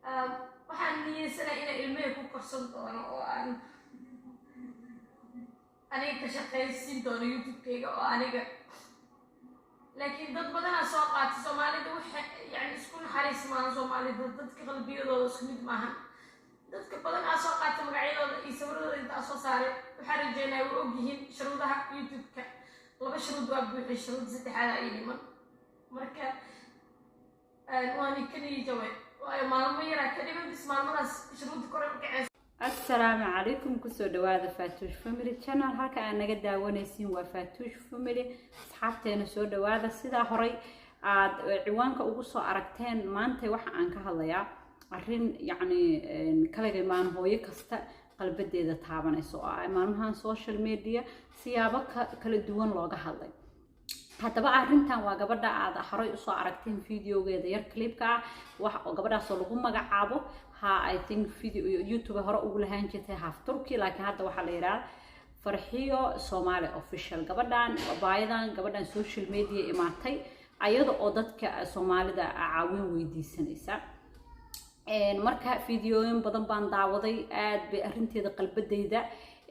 waxaan niyeysanaa inay ilmahey ku korsan doono oo aan aniga ka shaqaysiin doono youtube-kayga oo aniga laakiin dad badanaa soo qaatay soomaalida waxa yani isku naxariis maahan soomaalida dadka qalbiyadooda isku mid maahan dadka badanaa soo qaatay magacyadooda iyo sawirradooda intaa soo saaray waxaan rajeynaya way ogyihiin shuruudaha youtube-ka 2 shuruud waa buuxi shuruud 3 ay dhiman marka waani kaniyi jawe waayo maalmo yaraa ka dhiman bis maalmadaas shuruudda kore u kacaysa السلام عليكم كسر دوادة فاتوش فاميلي channel هكا أنا قد داونيسين وفاتوش فاميلي أصحابتين سو دوادة سيدا هوري عوانك أقصو أركتين مانتي وحا عنك هلايا أرين يعني كلاجي مان هو يكستا قلب ديدا تاباني سو مانمهان سوشيال ميديا سيابا كلا دوان لوغا هلاي هذا بقى أرنتان وقبضة عاد حري أسوا عرفتين فيديو جدا ير كليب كا وقبضة صلوهم مجعبه ها I think فيديو يوتيوب هرا أقول هنجته هاف تركي لكن هذا وحليرا فرحيو سومالي official قبضان وبايدان قبضان سوشيال ميديا إماتي أيضا أودت كسومالي دا عاون ويدي سنيسا مركا فيديوين بدن بان دعوضي آد بأرنتي دا قلب ديدا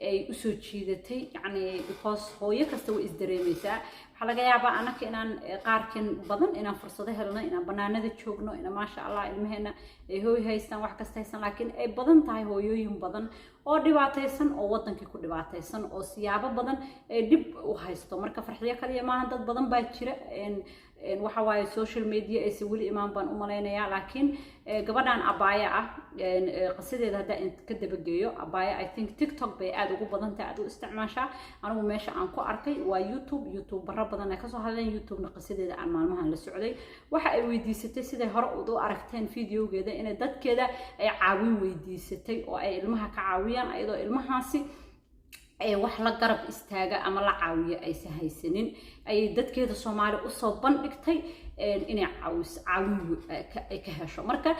ay u soo jiidatay yani because hooyo kasta way isdareemaysaa waxa laga yaabaa anaka inaan qaarkan badan inaan fursado helno inaan banaanada joogno ina maasha Allah ilmaheena ay hooy haystaan wax kasta haysan laakiin ay badan tahay hooyooyin badan oo dhibaataysan oo wadankii ku dhibaataysan oo siyaabo badan ay dib u haysto marka farxiyo kaliya maahan dad badan baa jira waxa waaye social media ay si wali imaan baan u maleynayaa laakiin gabadhan abaaya ah qasideeda hadda in ka dabageeyo abaaya I think TikTok bay aad ugu badan tahay aad u isticmaashaa anigu meesha aan ku arkay waa YouTube barra badan ay ka soo hadleen YouTube-na qasideeda aan maalmahan la socday waxa ay weydiisatay siday hore u aragteen fiidiyogeeda in dadkeeda ay caawin weydiisatay oo ay ilmaha ka caawiyaan ayadoo ilmahaasi wax la garab istaaga ama la caawiyo aysan haysanin ay dadkeeda Soomaali u soo bandhigtay inay caawin ka hesho marka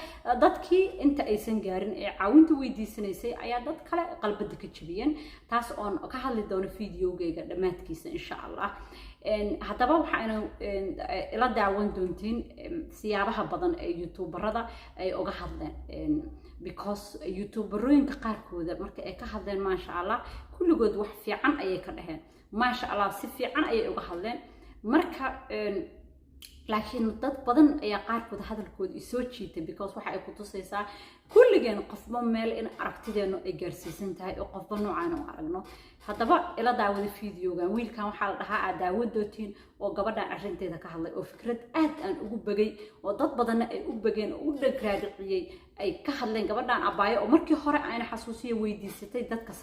dadkii inta aysan gaarin ee caawinta weydiisanaysay ayaa dad kale qalbada ka jabiyeen taas oo ka hadli doono fiidiyowgeyga dhamaadkiisa insha Allah haddaba waxaan ila daawan doontiin siyaabaha badan ee youtuberada ay uga hadleen because youtuberooyinka qaarkooda marka ay ka hadleen maasha Allah kulligood wax fiican ayay ka dhaheen maasha Allah si fiican ayay uga hadleen marka laakiin dad badan ayaa qaarkood hadalkooda soo jiitay because waxa ay ku tusaysaa kulligeen qofba meel in aragtideenu ay gaarsiisan tahay oo qofba noocaan u aragno haddaba ila daawada fiidiyowgan wiilkan waxa la dhahaa aad daawadootiin oo gabadhan arrinteeda ka hadlay oo fikrad aad aan ugu bagay oo dad badan ay u bageen oo u dhagraadiciyay ay ka hadleen gabadhan abaayo oo markii hore ayna xasuusiyo weydiisatay dadka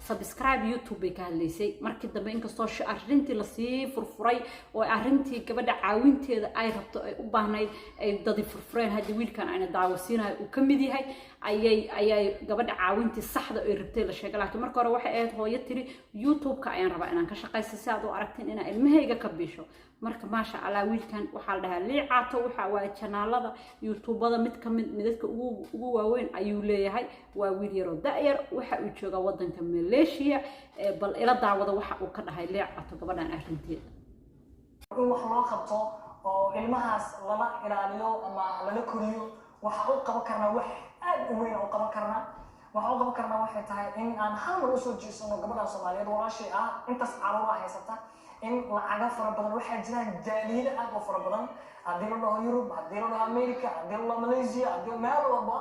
subscribe YouTube bay ka hadlaysay markii dambe inkastoo arrintii la sii furfuray oo arrintii gabadha caawinteeda ay rabto ay u baahnayd ay dad furfureen hadii wiilkan ayna daawasiinayo uu ka mid yahay ayay gabadha caawintii saxda ay rabtay la sheegay laakiin markii hore waxay ahayd hooyo tiri YouTube-ka ayaan rabaa inaan ka shaqaysto si aad u aragteen inaan ilmahayga ka biisho marka maasha Allah wiilkan waxa la dhahaa liicaato waxa waa channelada YouTube-da mid ka mid midka ugu waaweyn ayuu leeyahay waa wiil yar oo da'yar waxa uu joogaa wadanka Malaysia bal ila daawada waxa uu ka dhahay liicaato gabadhan arrinteeda wax loo qabto oo ilmahaas lama ilaaliyo ama lala koriyo waxa uu qaban karnaa wax aad u weyn oo qaban karnaa waxa uu qaban karnaa waxay tahay in aan hal mar u soo jeesano gabadha Soomaaliyeed walaashay ah intaas caruur haysata in lacaga fara badan waxa jiraan jaaliyada aad u fara badan hadii la dhaho Europe hadii la dhaho America hadii la dhaho Malaysia hadii meel walba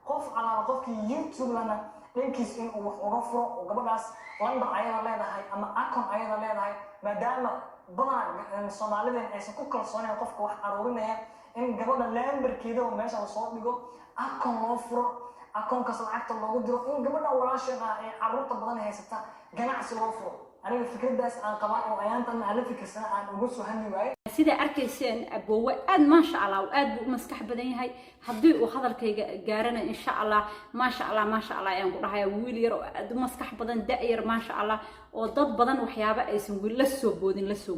qof ala qofkii YouTube lana linkiis in uu wax uga furo oo gabadhaas landa ayada leedahay ama account ayada leedahay maadaama badan Soomaalida aysan ku kalsooneen qofka wax aruurinaya in gabadha lambarkeeda oo meesha la soo dhigo account loo furo account kaas lacagta loogu diro in gabadha walaasheeda ay caruurta badan haysata ganacsi loo furo aniga fikradaas aan qabaa oo ayaantan aan la fikirsana aan ugu soo hanni waayay sida arkayseen aboowe aad maasha Allah aad buu maskax badan yahay hadii uu hadalkayga gaarana insha Allah maasha Allah ayaan ku dhahay wiil yar oo aad maskax badan da'yar maasha Allah oo dad badan waxyaabo aysan wiil la soo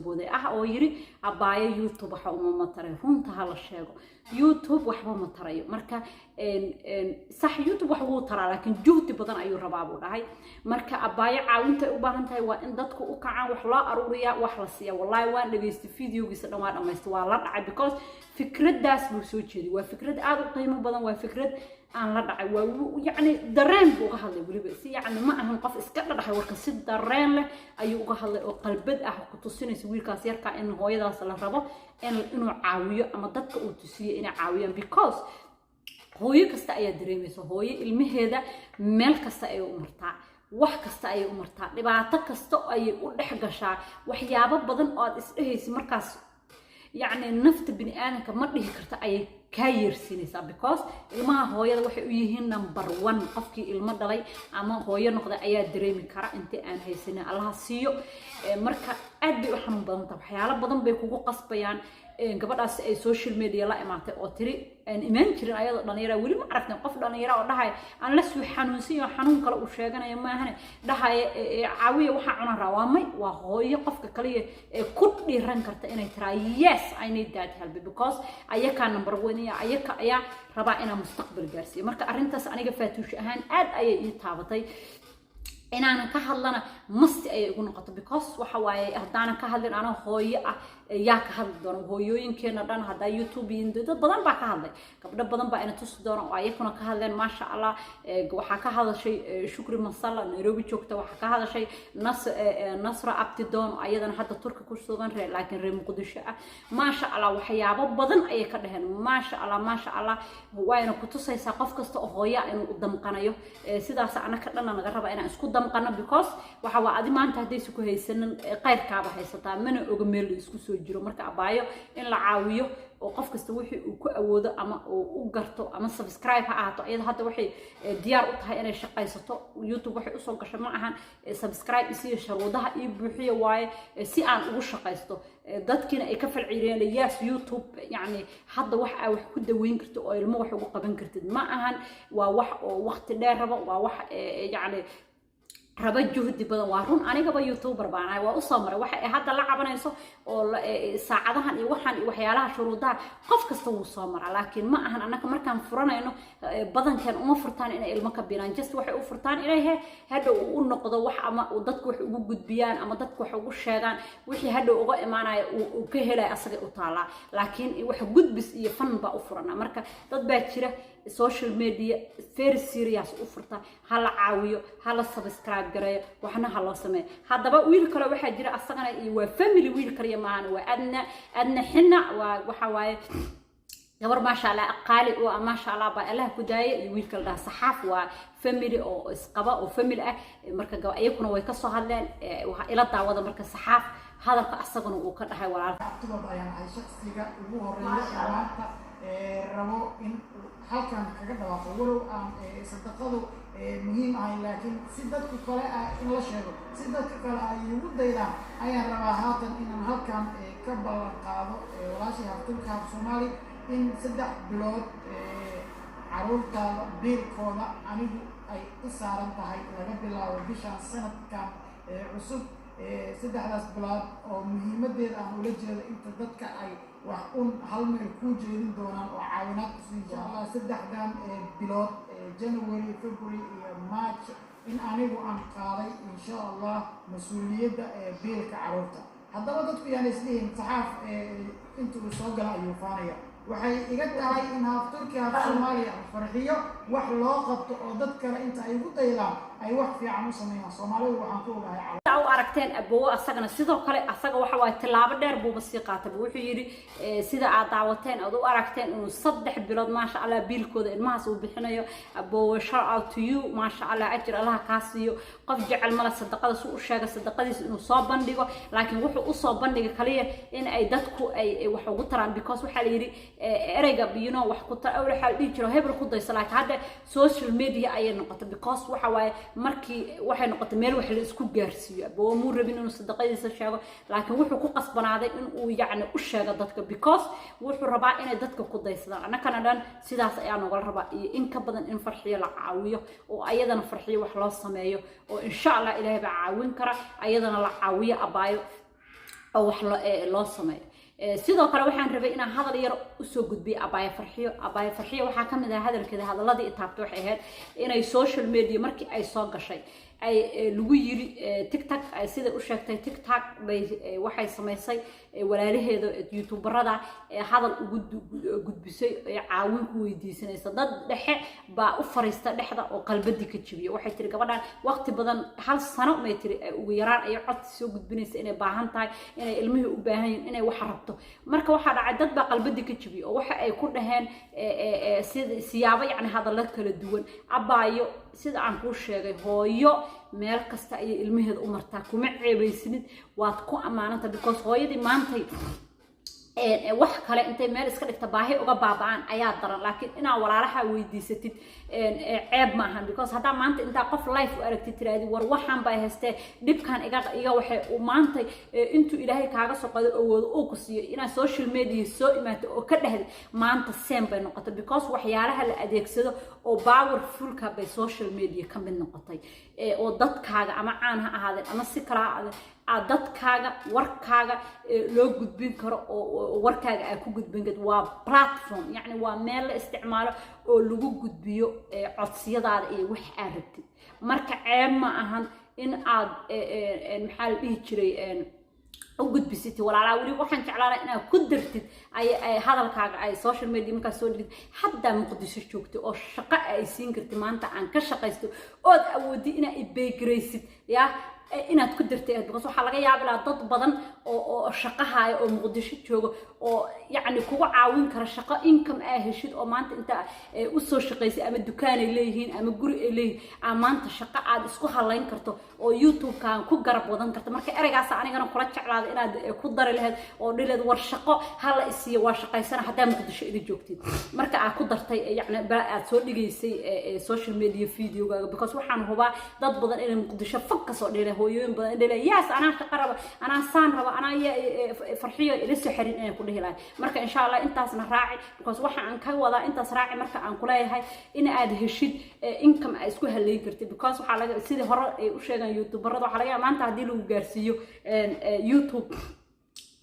booday oo yiri abaayo YouTube waxa uma mataray runta hala sheego YouTube waxba ma tarayo marka sax YouTube wax uu taraa laakiin juhdi badan ayuu rabaa buu dhahay marka abaayo caawinta u baahan tahay waa in dadku u kacaan wax loo aruuriya wax la siiya wallahi waan dhageystay fiidiyowgiisa dhan waa dhamaystay waa la dhacay because fikradaas buu soo jeeday waa fikrad aad u qiimo badan waa fikrad aan la dhacay waa yacni dareen buu uga hadlay weliba si yacni ma ahan qof iska dhadhaxay warka si dareen leh ayuu uga hadlay oo qalbad ah ku tusinaysa wiilkaas yarka in hooyadaas la rabo inuu caawiyo ama dadka uu tusiyo inay caawiyaan because hooyo kasta ayaa dareemaysa hooyo ilmaheeda meel kasta ayay u martaa wax kasta ayay u martaa dhibaato kasta ayay u dhex gashaa waxyaabo badan oo aad isdhehaysa markaas yacni nafta bini aadamka ma dhihi karta ayay kaa yeersiinaysaa because ilmaha hooyada waxay u yihiin number 1 qofkii ilmo dhalay ama hooyo noqday ayaa dareemi kara intii aan haysanin allaha siiyo marka aad bay u xanuun badan tahay waxyaalo badan bay kugu qasbayaan gabadhaas ay social media la imaatay oo tiri aan imaan jirin ayadoo dhalinyaro weli ma aragtin qof dhalinyaro oo dhahay aan la soo xanuunsan yahay xanuun kale uu sheeganayo ma ahan dhahay caawiye waxa cunaan raawamay waa hooyo qofka kaliya ku dhiiran karta inay tiraa yes I need that help because ayaka number 1 ayaka ayaa rabaa inaan mustaqbal gaarsiiyo marka arintaas aniga faatuush ahaan aad ayay ii taabatay inaan ka hadlana masti ay ugu noqoto because waxa waaye hadaan ka hadlin ana hooyo ah yaa ka hadli doono hooyooyinkeena dhan hada YouTube iyo dad badan baa ka hadlay gabdho badan baa ina tusi doono oo ayakuna ka hadleen ma sha Allah waxa ka hadashay Shukri Masalla Nairobi joogta waxa ka hadashay Nasra Abtidoon ayadana hadda Turka ku sugan laakiin reer Muqdisho ah ma sha Allah waxyaabo badan ay ka dhaheen ma sha Allah wayna ku tusaysaa qof kasta oo hooyo inuu u damqanayo sidaas ana ka dhan naga raba inaan isku damqano because waxa waa adi maanta haday isku haysanin qayrkaaba haysataa mana oga meel isku soo jiro marka abaayo in la caawiyo oo qof kasta wixii uu ku awoodo ama uu garto ama subscribe ha ahaato iyada hadda waxay diyaar u tahay inay shaqaysato YouTube waxay u soo gashay ma ahan subscribe iyo sharuudaha iyo buuxiyo waaye si aan ugu shaqaysto dadkina ay ka falciyeen yes YouTube yani hadda wax ay wax ku daweyn karto oo ilmo wax ugu qaban kartid ma ahan waa wax oo waqti dheer rabo waa wax yani raba juhdi badan waa run anigaba YouTuber baan ahay waa u soo maray waxa ay hadda la cabanayso oo saacadahan iyo waxaan iyo waxyaalaha shuruudaha qof kasta wuu soo maraa laakiin ma ahan anaka markaan furanayno badankan uma furtaan inay ilmo ka biiraan just waxay u furtaan inay hadda u noqdo wax ama dadku wax ugu gudbiyaan ama dadku wax ugu sheegaan wixii hadda uga imaanaya uu ka helay asaga u taala laakiin wax gudbis iyo fan baa u furana marka dad baa jira social media very serious u furta hala caawiyo hala subscribe gareeyo waxna hala sameeyo hadaba wiil kale waxa jira asagana iyo waa family wiil kale maahan waa adna xina waxa waaye gabar ma sha Allah qaali oo ma sha Allah baa Allah ku daayay iyo wiil kale saxaaf waa family oo isqaba oo family ah marka ayakuna way ka soo hadleen waxa ila daawada marka saxaaf hadalka asagana uu ka dhahay walaalka abtigood ayaan ahay shakhsiga ugu horeeya maanta rabo in halkan kaga dhawaaqo walow aan sadaqadu muhiim ahay laakiin si dadku kale in la sheego si dadka kale ay ugu daydaan ayaan rabaa haatan inaan halkan ka ballan qaado walaashii Abtulkaab Soomaali in 3 bilood caruurta biilkooda anigu ay u saaran tahay laga bilaabo bishan sanadkan cusub 3 bilood oo muhiimadeeda aan ula jeedo inta dadka ay wax hal meel ku jeedin doonaan oo caawinaad insha Allah 3 bilood January February iyo March in anigu aan qaaday insha Allah mas'uuliyadda biilka caruurta haddaba dadku yaan isleeyihiin saxaaf intuu soo gala ayuu faanaya waxay iga tahay in Abtulkaab Soomaaliya farxiyo wax loo qabto oo dad kale inta ay ugu daydaan ay wax fiican u sameeyaan Soomaalidu waxaan ku ogahay u aragteen aboo asagana sidoo kale asaga waxa waa tilaabo dheer buu basi qaatay wuxuu yiri sida aad daawateen aad u aragteen inuu 3 bilood ma sha Allah biilkooda ilmahaas uu bixinayo aboo shout out to you ma sha Allah ajir Allah ka siiyo qof jecel mala sadaqada soo sheega sadaqadiisa inuu soo bandhigo laakiin wuxuu u soo bandhigay kaliya in ay dadku ay wax ugu taraan because waxa la yiri ereyga biyino wax ku tar awla xal dhig jiro hebel ku daysa laakiin hadda social media ayay noqotay because waxa waaye markii waxay noqotay meel wax la isku gaarsiiyo boo muu rabin inuu sadaqadiisa sheego laakiin wuxuu ku qasbanaaday in uu yacni u sheego dadka because wuxuu rabaa inay dadka ku daysadaan annagana dhan sidaas ayaa noqon rabaa iyo in ka badan in farxiyo la caawiyo oo ayadana farxiyo wax loo sameeyo oo insha Allah Ilaahay baa caawin kara ayadana la caawiyo abaayo oo wax loo sameeyo sidoo kale waxaan rabay inaan hadal yar u soo gudbiyo abaayo farxiyo waxa kamid ah hadalkeeda hadaladii taabto waxay ahayd inay social media markii ay soo gashay ay lagu yiri TikTok ay sida u sheegtay TikTok bay waxay sameysay walaalaheeda youtuberada hadal ugu gudbisay caawin ku weydiisanaysa dad dhexe baa u fariista dhexda oo qalbadi ka jibiyo waxay tiri gabadhan waqti badan hal sano may tiri ugu yaraan ay cod soo gudbinaysa inay baahan tahay inay ilmihii u baahan yihiin inay wax rabto marka waxa dhacay dad baa qalbadi ka jibiyo oo waxa ay ku dhaheen sida siyaabo yani hadallo kala duwan abaayo sida aan ku sheegay hooyo meel kasta ay ilmaheeda u martaa kuma ceebaysinid waad ku amaananta because hooyadii maantay wax kale intay meel iska dhigta baahi uga baaba'aan ayaa daran laakiin inaa walaalaha weydiisatid ceeb maahan because haddaa maanta intaa qof life u aragtid tiraadi war waxaan baa haystee dhibkan iga waxay maanta intuu ilaahay kaaga soo qado awoodo oo ku siiyo inaa social media soo imaato oo ka dhehda maanta same bay noqotay because waxyaalaha la adeegsado oo powerfulka bay social media ka mid noqotay oo dadkaaga ama caan ha ahaadeen ama si kala ha ahaadeen dadkaaga warkaaga loo gudbin karo oo warkaaga ay ku gudbin karto waa platform yani waa meel la isticmaalo oo lagu gudbiyo codsiyadaada iyo wax aad rabtid marka ceeb ma ahan in aad maxaa la dhihi jiray u gudbisatid walaalaha wali waxaan jeclaanaa inaad ku dartid ay hadalkaaga ay social media markaa soo dhigid haddaa muqdisho joogto oo shaqo ay siin kartid maanta aan ka shaqaysto ood awoodi inaad ibeegraysid yaa inaad ku dirtay because waxa laga yaabaa dad badan oo shaqahaaya oo muqdisho jooga oo yani kugu caawin kara shaqo income ay heshid oo maanta inta u soo shaqaysay ama dukaan ay leeyihiin ama guri ay leeyihiin maanta shaqo aad isku halayn karto oo YouTube-kaan ku garab wadan karto marka eraygaas anigana kula jeclaado inaad ku dari lahayd oo dhileed war shaqo hala isiyo waa shaqaysana hadaa muqdisho ila joogtid marka aad ku dartay yani aad soo dhigaysay social media video-gaaga because waxaan hubaa dad badan inay muqdisho fog ka soo dhilay hooyooyin badan dhilay yes anaa shaqo raba anaa saan raba anaa farxiyo ila soo xirin inay ku dhihi lahayd marka insha Allah intaasna raaci because waxa aan ka wadaa intaas raaci marka aan ku leeyahay in aad heshid income ay isku haleyn kartid because waxa laga sidii hore ay u sheegan youtuberada waxa laga yaabaa maanta hadii lagu gaarsiiyo YouTube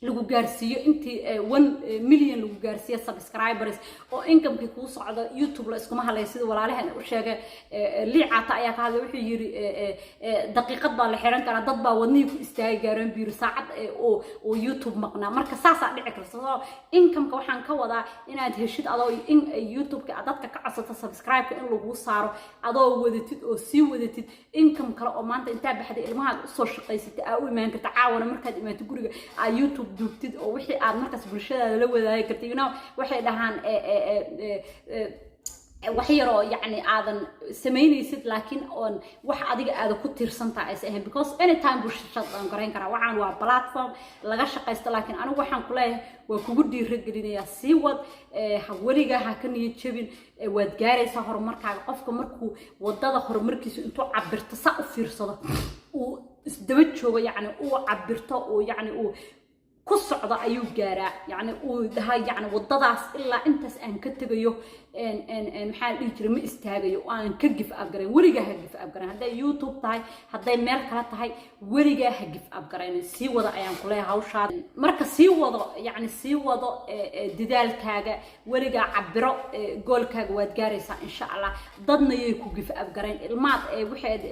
lagu gaarsiiyo intii 1 million lagu gaarsiiyo subscribers oo income-ki ku socdo YouTube la isku ma halay sida walaalahan u sheegay liicata ayaa ka hadlay wuxuu yiri daqiiqad baa la xiran karaa dad baa wadnihi ku istaagay gaareen biir saacad oo YouTube maqnaa marka saasa dhici karto income-ka waxaan ka wadaa inaad heshid adoo in YouTube-ka dadka ka codsato subscribe-ka in lagu saaro adoo wadatid oo sii wadatid income kale oo maanta inta baxday ilmaha soo shaqaysatay aa u imaan karta caawana markaad imaato guriga YouTube duubtid oo wixii aad markaas bulshadaada la wadaagi kartid waxay dhahaan wax yar oo yani aadan sameynaysid laakiin oon wax adiga aad ku tiirsantaa ay sahay because anytime bulshada aan gareyn karaa waxaan waa platform laga shaqaysto laakiin anigu waxaan ku leeyahay waa kugu dhiirigelinayaa sii wad weliga ha ka niyad jabin waad gaaraysaa horumarkaaga qofka markuu wadada horumarkiisa intuu cabirto sa u fiirsado uu isdaba joogo yani uu cabirto oo yani uu ku socdo ayuu gaaraa yani uu dahay yani wadadaas ilaa intaas aan ka tagayo maxaa dhihi jiray ma istaagayo aan ka gif abgareyn weligaa ha gif abgareyn hadday YouTube tahay hadday meel kale tahay weligaa ha gif abgareyn sii wada ayaan ku leeyahay hawshaada marka sii wado yani sii wado dadaalkaaga weligaa cabiro goolkaaga waad gaaraysaa insha Allah dadna yay ku gif abgareyn ilmaad waxaad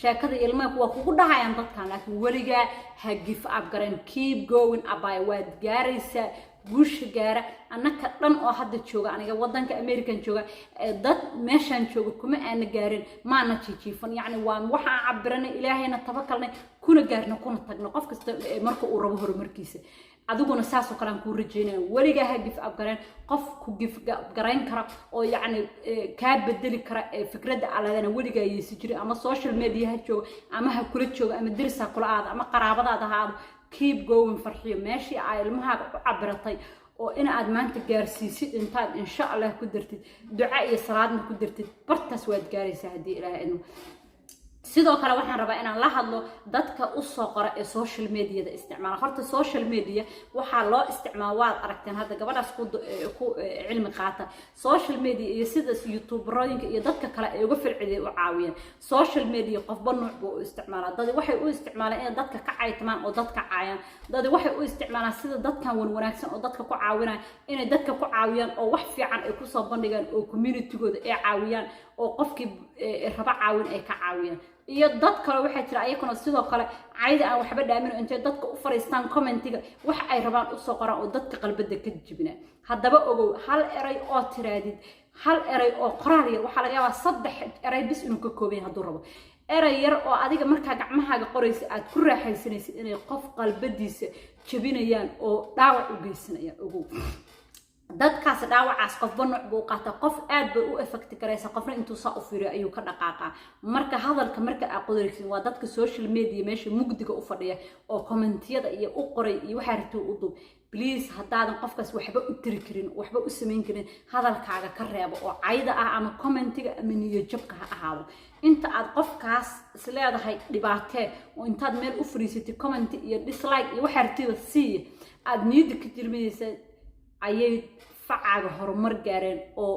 sheekada ilmaha waa kugu dhahayaan dadkan laakiin weligaa ha gif abgareyn keep going abay waad gaaraysaa guusha gaara annaka dhan oo hadda jooga aniga wadanka American jooga dad meeshan jooga kuma aan gaarin maana jiifan yani waa waxa cabiranay ilaahayna tabakalnay kuna gaarna kuna tagno qof kasta marka uu rabo horumarkiisa adiguna saas oo kale aan ku rajeynaa weliga ha gif abgareen qof ku gif abgareyn kara oo yani ka bedeli kara fikradda aladana weliga yeesi jiray ama social media ha jooga ama ha kula jooga ama dirisa kula aad ama qaraabadaada ha keep going farxiyo meeshii ay ilmaha u cabiratay oo in aad maanta gaarsiisid intaad insha Allah ku dirtid duca iyo salaadna ku dirtid bartaas waad gaaraysaa hadii Ilaahay idmo sidoo kale waxaan rabaa inaan la hadlo dadka u soo qora ee social media-da isticmaala horta social media waxa loo isticmaalo waad aragteen hadda gabadhaas ku cilmi qaata social media iyo sida YouTuberooyinka iyo dadka kale ay uga firciday u caawiyaan social media qofba nooc buu u isticmaalaa dad waxay u isticmaalaan in dadka ka caytamaan oo dadka caayaan dad waxay u isticmaalaan sida dadkan wanaagsan oo dadka ku caawinayaan inay dadka ku caawiyaan oo wax fiican ay ku soo bandhigaan oo community-gooda ay caawiyaan oo qofkii raba caawin ay ka caawiyaan iyo dad kale waxay jira ayaguna sidoo kale cayda aan waxba dhaamin intay dadka u fariistaan commentiga wax ay rabaan u soo qoraan oo dadka qalbada ka jibina haddaba ogow hal eray oo tiraadid hal eray oo qoraal yar waxa laga yaabaa 3 eray bis inuu ka kooban yahay hadduu rabo eray yar oo adiga markaa gacmahaaga qoraysa aad ku raaxaysanaysid inay qof qalbadiisa jabinayaan oo dhaawac u geysanayaan ogow dadkaas dhaawacaas qofba nooc buu qaataa qof aad bay u effect garaysa qofna intuu saa u fiiriyo ayuu ka dhaqaaqaa marka hadalka marka aad qodaraysid waa dadka social media meesha mugdiga u fadhiya oo commentiyada iyo u qoray iyo waxa rabto u dub please haddaadan qofkaas waxba u tiri karin waxba u samayn karin hadalkaaga ka reebo oo cayda ah ama commentiga ama niyad jabka ha ahaado inta aad qofkaas isleedahay dhibaatee oo intaad meel u fariisatay comment iyo dislike iyo waxa rabtida sii aad niyada ka jirmaysaa ayay facaaga horumar gaareen oo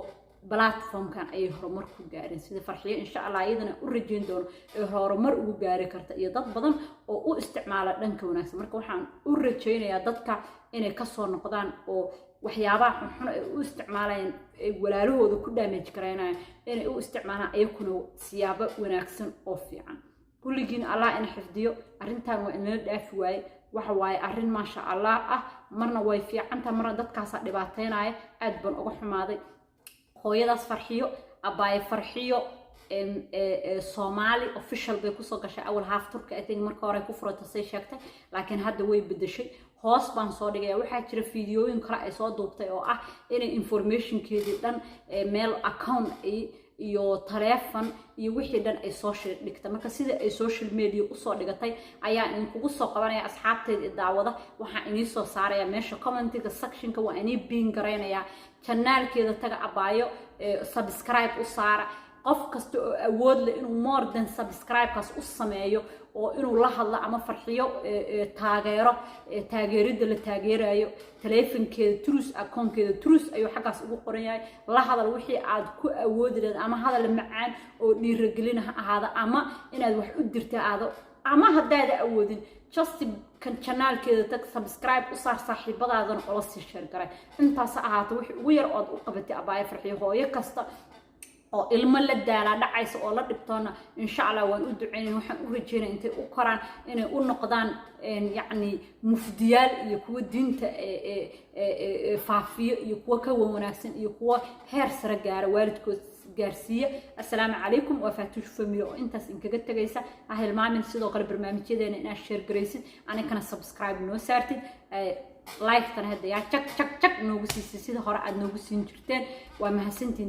platformkan ayay horumar ku gaareen sida farxiyo insha Allah iyadana u rajeyn doono ee horumar ugu gaari karta iyo dad badan oo u isticmaala dhanka wanaagsan marka waxaan u rajeynayaa dadka inay ka soo noqdaan oo waxyaabaha xun ay u isticmaalayeen ay walaalahooda ku damage gareynayaan inay u isticmaalaan ayakuna siyaabo wanaagsan oo fiican kulligiin Allah in xifdiyo arrintan waa in la dhaafi waaye waxa waaye arrin ma sha Allah ah marna way fiicantaa marna dadkaas dhibaateynaya aad baan uga xumaaday hooyadaas farxiyo abaaye farxiyo Somali official bay ku soo gashay awal half turka I think marka hore ku furata say sheegtay laakiin hadda way bedeshay hoos baan soo dhigay waxa jira fiidiyooyin kale ay soo duubtay oo ah inay informationkeedii dhan mail account iyo telephone iyo wixii dhan ay soo dhigtay marka sida ay social media u soo dhigatay ayaa in kugu soo qabanaya asxaabteed daawada waxa inii soo saaraya meesha commentiga sectionka waa inii pin gareynaya channelkeeda taga abaayo subscribe u saara qof kasta oo awood leh inuu more than subscribe kaas u sameeyo oo inuu la hadlo ama farxiyo taageerida la taageerayo telefonkeeda trus accountkeeda trus ayuu xaqaas ugu qoran yahay la hadal wixii aad ku awoodi leedahay ama hadal macaan oo dhiirigelin ahaada ama inaad wax u dirtaa aado ama haddaad awoodin just kan channelkeeda tag subscribe u saar saaxiibadaadana oo la sii share garay intaas ahaato wixii ugu yar oo u qabatay abaayo farxiyo hooyo kasta oo ilmo la daala dhacaysa oo la dhibtoona insha Allah waan u duceynaa waxaan u rajeynayaa intay u koraan inay u noqdaan yacni mufdiyaal iyo kuwa diinta faafiyo iyo kuwa ka wanaagsan iyo kuwa heer sare gaara waalidkood gaarsiiya assalaamu calaykum waa Faatuush family oo intaas inkaga tagaysa ha hilmaamin sidoo kale barnaamijyadeena inaad share garaysid anigana subscribe noo saartid like tan hadda yaa chak noogu siisay sida hore aad noogu siin jirteen waa mahadsantiin